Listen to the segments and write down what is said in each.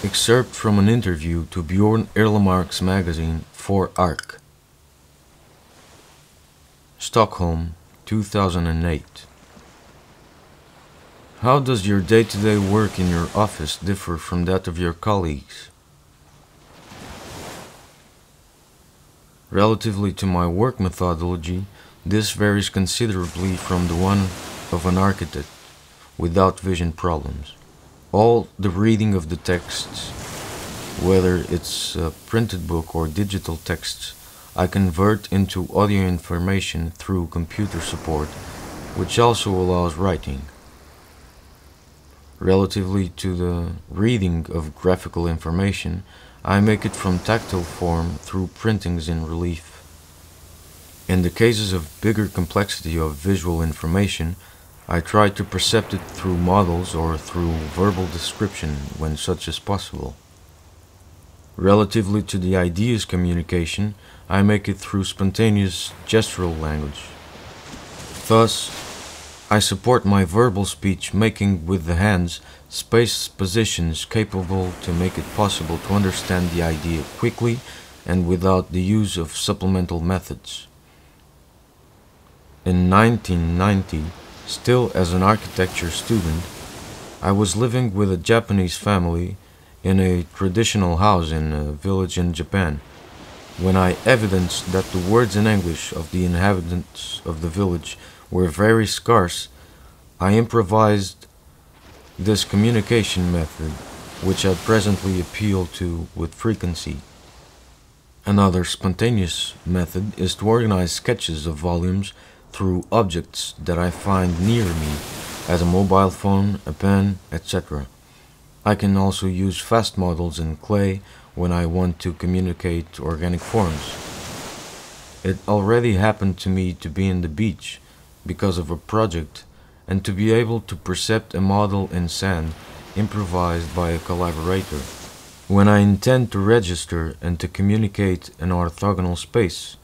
Excerpt from an interview to Björn Ehrlemark's magazine For Arc. Stockholm, 2008. How does your day-to-day work in your office differ from that of your colleagues? Relatively to my work methodology, this varies considerably from the one of an architect without vision problems. All the reading of the texts, whether it's a printed book or digital texts, I convert into audio information through computer support, which also allows writing. Relatively to the reading of graphical information, I make it from tactile form through printings in relief. In the cases of bigger complexity of visual information, I try to percept it through models or through verbal description when such is possible. Relatively to the ideas communication, I make it through spontaneous gestural language. Thus, I support my verbal speech making with the hands space positions capable to make it possible to understand the idea quickly and without the use of supplemental methods. In 1990, still as an architecture student, I was living with a Japanese family in a traditional house in a village in Japan. When I evidenced that the words in English of the inhabitants of the village were very scarce, I improvised this communication method, which I presently appeal to with frequency. Another spontaneous method is to organize sketches of volumes through objects that I find near me, as a mobile phone, a pen, etc. I can also use fast models in clay when I want to communicate organic forms. It already happened to me to be in the beach because of a project and to be able to percept a model in sand improvised by a collaborator. When I intend to register and to communicate an orthogonal space,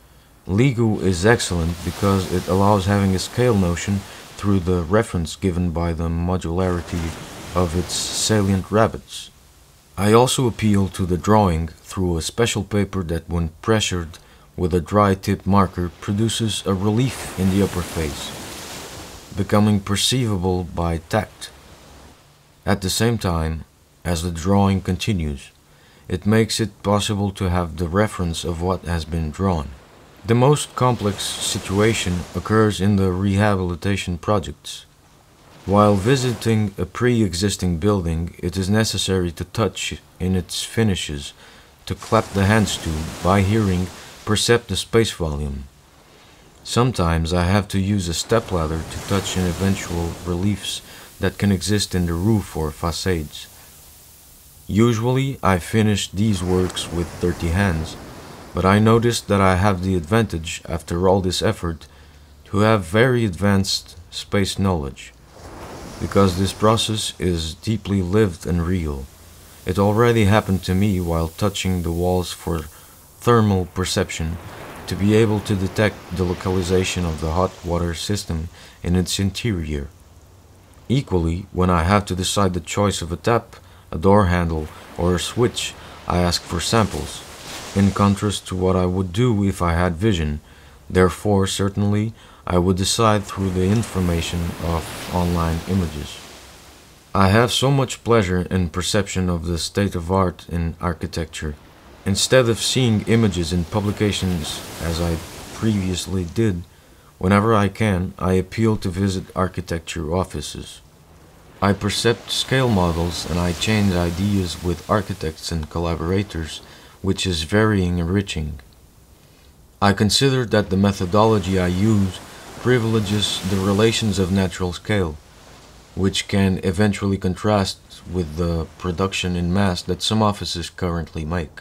Lego is excellent because it allows having a scale notion through the reference given by the modularity of its salient rabbits. I also appeal to the drawing through a special paper that, when pressured with a dry tip marker, produces a relief in the upper face, becoming perceivable by tact. At the same time, as the drawing continues, it makes it possible to have the reference of what has been drawn. The most complex situation occurs in the rehabilitation projects. While visiting a pre-existing building, it is necessary to touch in its finishes, to clap the hands to, by hearing, percept the space volume. Sometimes I have to use a stepladder to touch in eventual reliefs that can exist in the roof or facades. Usually I finish these works with dirty hands, but I noticed that I have the advantage, after all this effort, to have very advanced space knowledge, because this process is deeply lived and real. It already happened to me while touching the walls for thermal perception, to be able to detect the localization of the hot water system in its interior. Equally, when I have to decide the choice of a tap, a door handle, or a switch, I ask for samples, in contrast to what I would do if I had vision. Therefore, certainly, I would decide through the information of online images. I have so much pleasure in perception of the state of art in architecture. Instead of seeing images in publications as I previously did, whenever I can, I appeal to visit architecture offices. I percept scale models and I change ideas with architects and collaborators, which is very enriching. I consider that the methodology I use privileges the relations of natural scale, which can eventually contrast with the production in mass that some offices currently make.